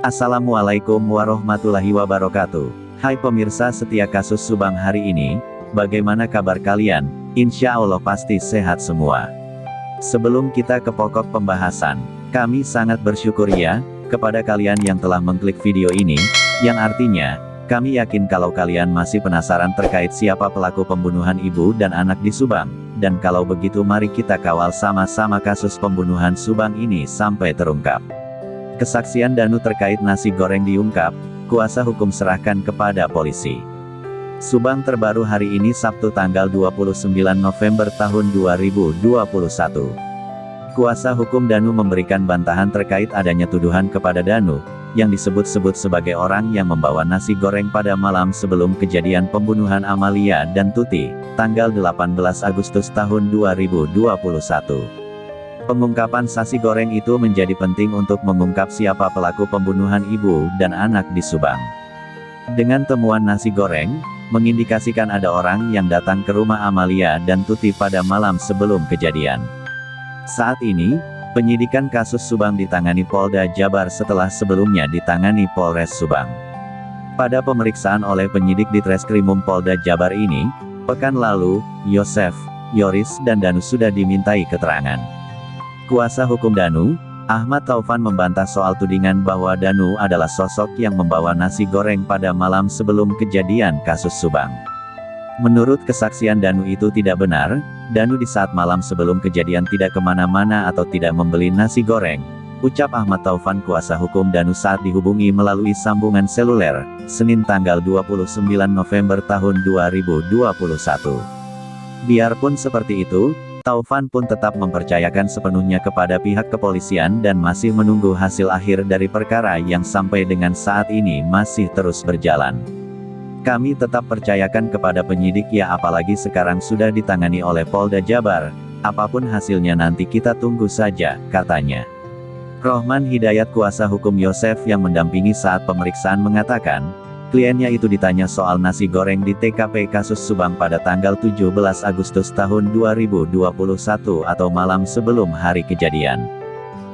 Assalamualaikum warahmatullahi wabarakatuh. Hai pemirsa setia kasus Subang hari ini, bagaimana kabar kalian? Insya Allah pasti sehat semua. Sebelum kita ke pokok pembahasan, kami sangat bersyukur ya, kepada kalian yang telah mengklik video ini, yang artinya, kami yakin kalau kalian masih penasaran terkait siapa pelaku pembunuhan ibu dan anak di Subang, dan kalau begitu mari kita kawal sama-sama kasus pembunuhan Subang ini sampai terungkap. Kesaksian Danu terkait nasi goreng diungkap, kuasa hukum serahkan kepada polisi. Subang terbaru hari ini Sabtu tanggal 29 November tahun 2021. Kuasa hukum Danu memberikan bantahan terkait adanya tuduhan kepada Danu, yang disebut-sebut sebagai orang yang membawa nasi goreng pada malam sebelum kejadian pembunuhan Amalia dan Tuti, tanggal 18 Agustus tahun 2021. Pengungkapan nasi goreng itu menjadi penting untuk mengungkap siapa pelaku pembunuhan ibu dan anak di Subang. Dengan temuan nasi goreng, mengindikasikan ada orang yang datang ke rumah Amalia dan Tuti pada malam sebelum kejadian. Saat ini, penyidikan kasus Subang ditangani Polda Jabar setelah sebelumnya ditangani Polres Subang. Pada pemeriksaan oleh penyidik di Treskrimum Polda Jabar ini, pekan lalu, Yosef, Yoris dan Danu sudah dimintai keterangan. Kuasa hukum Danu, Ahmad Taufan membantah soal tudingan bahwa Danu adalah sosok yang membawa nasi goreng pada malam sebelum kejadian kasus Subang. Menurut kesaksian Danu itu tidak benar, Danu di saat malam sebelum kejadian tidak kemana-mana atau tidak membeli nasi goreng, ucap Ahmad Taufan kuasa hukum Danu saat dihubungi melalui sambungan seluler, Senin tanggal 29 November tahun 2021. Biarpun seperti itu, Taufan pun tetap mempercayakan sepenuhnya kepada pihak kepolisian dan masih menunggu hasil akhir dari perkara yang sampai dengan saat ini masih terus berjalan. Kami tetap percayakan kepada penyidik ya apalagi sekarang sudah ditangani oleh Polda Jabar, apapun hasilnya nanti kita tunggu saja, katanya. Rohman Hidayat kuasa hukum Yosef yang mendampingi saat pemeriksaan mengatakan, kliennya itu ditanya soal nasi goreng di TKP kasus Subang pada tanggal 17 Agustus tahun 2021 atau malam sebelum hari kejadian.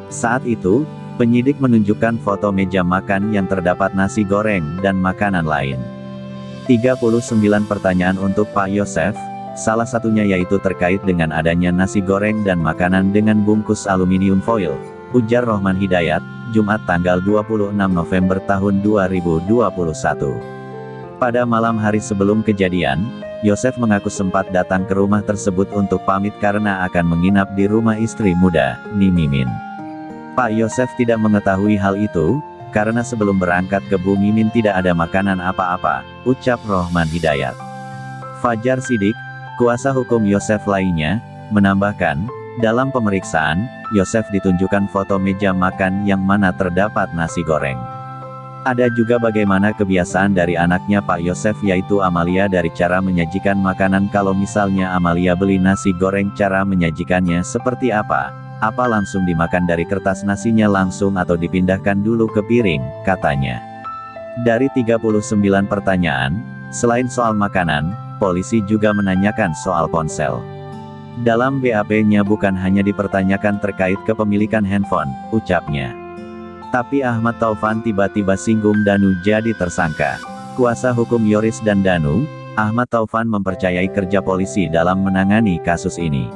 Saat itu, penyidik menunjukkan foto meja makan yang terdapat nasi goreng dan makanan lain. 39 pertanyaan untuk Pak Yosef, salah satunya yaitu terkait dengan adanya nasi goreng dan makanan dengan bungkus aluminium foil, ujar Rohman Hidayat, Jumat tanggal 26 November tahun 2021. Pada malam hari sebelum kejadian, Yosef mengaku sempat datang ke rumah tersebut untuk pamit karena akan menginap di rumah istri muda, Ni Mimin. Pak Yosef tidak mengetahui hal itu, karena sebelum berangkat ke Bu Mimin tidak ada makanan apa-apa, ucap Rohman Hidayat. Fajar Sidik, kuasa hukum Yosef lainnya, menambahkan, dalam pemeriksaan, Yosef ditunjukkan foto meja makan yang mana terdapat nasi goreng. Ada juga bagaimana kebiasaan dari anaknya Pak Yosef yaitu Amalia dari cara menyajikan makanan kalau misalnya Amalia beli nasi goreng cara menyajikannya seperti apa? Apa langsung dimakan dari kertas nasinya langsung atau dipindahkan dulu ke piring, katanya. Dari 39 pertanyaan, selain soal makanan, polisi juga menanyakan soal ponsel. Dalam BAP-nya bukan hanya dipertanyakan terkait kepemilikan handphone, ucapnya. Tapi Ahmad Taufan tiba-tiba singgung Danu jadi tersangka. Kuasa hukum Yoris dan Danu, Ahmad Taufan mempercayai kerja polisi dalam menangani kasus ini.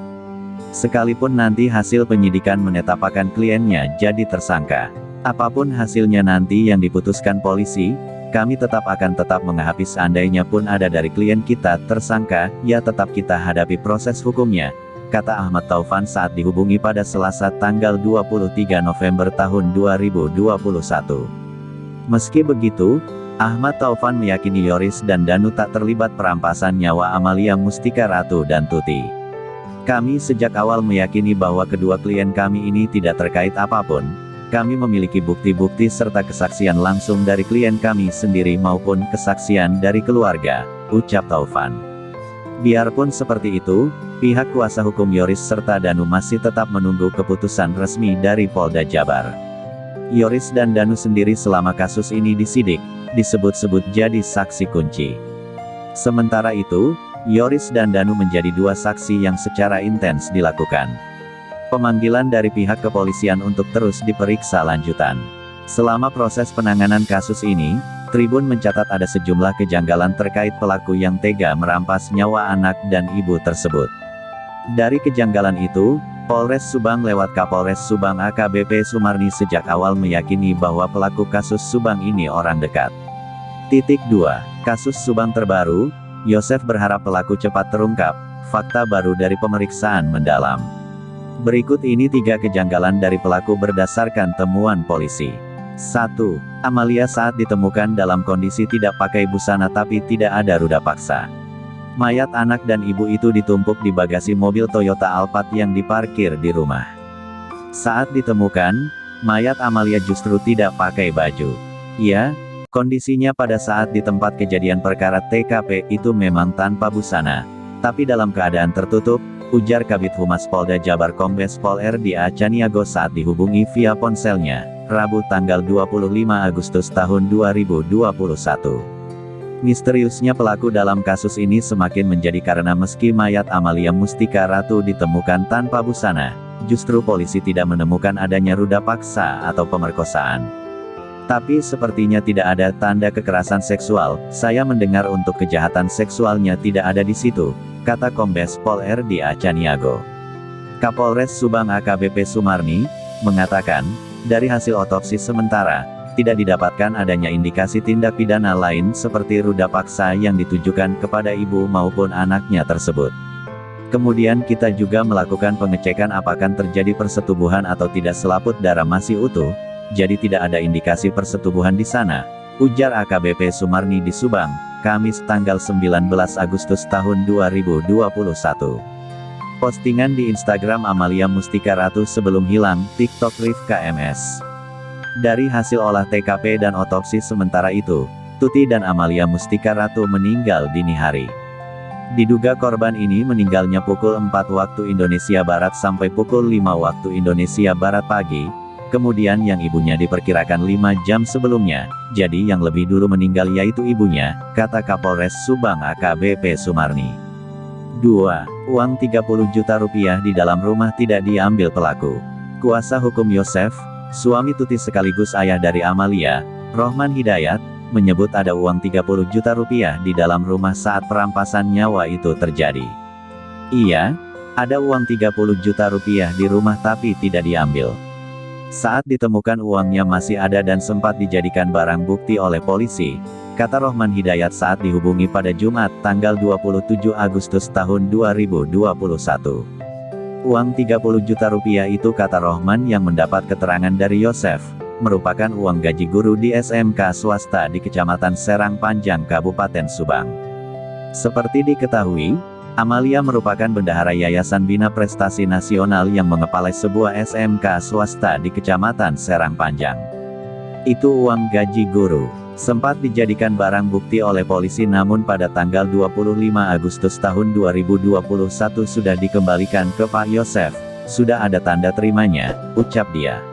Sekalipun nanti hasil penyidikan menetapkan kliennya jadi tersangka. Apapun hasilnya nanti yang diputuskan polisi, kami tetap menghadapi seandainya pun ada dari klien kita tersangka, ya tetap kita hadapi proses hukumnya, kata Ahmad Taufan saat dihubungi pada Selasa tanggal 23 November tahun 2021. Meski begitu, Ahmad Taufan meyakini Yoris dan Danu tak terlibat perampasan nyawa Amalia Mustika Ratu dan Tuti. Kami sejak awal meyakini bahwa kedua klien kami ini tidak terkait apapun. Kami memiliki bukti-bukti serta kesaksian langsung dari klien kami sendiri maupun kesaksian dari keluarga, ucap Taufan. Biarpun seperti itu, pihak kuasa hukum Yoris serta Danu masih tetap menunggu keputusan resmi dari Polda Jabar. Yoris dan Danu sendiri selama kasus ini disidik, disebut-sebut jadi saksi kunci. Sementara itu, Yoris dan Danu menjadi dua saksi yang secara intens dilakukan. Pemanggilan dari pihak kepolisian untuk terus diperiksa lanjutan. Selama proses penanganan kasus ini, Tribun mencatat ada sejumlah kejanggalan terkait pelaku yang tega merampas nyawa anak dan ibu tersebut. Dari kejanggalan itu, Polres Subang lewat Kapolres Subang AKBP Sumarni sejak awal meyakini bahwa pelaku kasus Subang ini orang dekat. 2. Kasus Subang terbaru, Yosef berharap pelaku cepat terungkap, fakta baru dari pemeriksaan mendalam. Berikut ini 3 kejanggalan dari pelaku berdasarkan temuan polisi. 1. Amalia saat ditemukan dalam kondisi tidak pakai busana tapi tidak ada ruda paksa. Mayat anak dan ibu itu ditumpuk di bagasi mobil Toyota Alphard yang diparkir di rumah. Saat ditemukan, mayat Amalia justru tidak pakai baju. Ya, kondisinya pada saat di tempat kejadian perkara TKP itu memang tanpa busana, tapi dalam keadaan tertutup, ujar Kabid Humas Polda Jabar Kombes Pol R.D. Acaniago saat dihubungi via ponselnya, Rabu tanggal 25 Agustus tahun 2021. Misteriusnya pelaku dalam kasus ini semakin menjadi karena meski mayat Amalia Mustika Ratu ditemukan tanpa busana, justru polisi tidak menemukan adanya ruda paksa atau pemerkosaan. Tapi sepertinya tidak ada tanda kekerasan seksual, saya mendengar untuk kejahatan seksualnya tidak ada di situ, kata Kombes Pol R.D. Acaniago. Kapolres Subang AKBP Sumarni mengatakan, dari hasil otopsi sementara, tidak didapatkan adanya indikasi tindak pidana lain seperti ruda paksa yang ditujukan kepada ibu maupun anaknya tersebut. Kemudian kita juga melakukan pengecekan apakah terjadi persetubuhan atau tidak selaput darah masih utuh, jadi tidak ada indikasi persetubuhan di sana, ujar AKBP Sumarni di Subang, Kamis tanggal 19 Agustus tahun 2021. Postingan di Instagram Amalia Mustika Ratu sebelum hilang, TikTok Rifka MS. Dari hasil olah TKP dan otopsi sementara itu, Tuti dan Amalia Mustika Ratu meninggal dini hari. Diduga korban ini meninggalnya pukul 4 waktu Indonesia Barat sampai pukul 5 waktu Indonesia Barat pagi, kemudian yang ibunya diperkirakan 5 jam sebelumnya, jadi yang lebih dulu meninggal yaitu ibunya, kata Kapolres Subang AKBP Sumarni. 2. Uang 30 juta rupiah di dalam rumah tidak diambil pelaku. Kuasa hukum Yosef, suami Tuti sekaligus ayah dari Amalia, Rohman Hidayat, menyebut ada uang 30 juta rupiah di dalam rumah saat perampasan nyawa itu terjadi. Iya, ada uang 30 juta rupiah di rumah tapi tidak diambil. Saat ditemukan uangnya masih ada dan sempat dijadikan barang bukti oleh polisi, kata Rohman Hidayat saat dihubungi pada Jumat tanggal 27 Agustus tahun 2021. Uang 30 juta rupiah itu kata Rohman yang mendapat keterangan dari Yosef, merupakan uang gaji guru di SMK swasta di Kecamatan Serang Panjang Kabupaten Subang. Seperti diketahui, Amalia merupakan bendahara Yayasan Bina Prestasi Nasional yang mengepalai sebuah SMK swasta di Kecamatan Serang Panjang. Itu uang gaji guru. Sempat dijadikan barang bukti oleh polisi namun pada tanggal 25 Agustus tahun 2021 sudah dikembalikan ke Pak Yosef. Sudah ada tanda terimanya, ucap dia.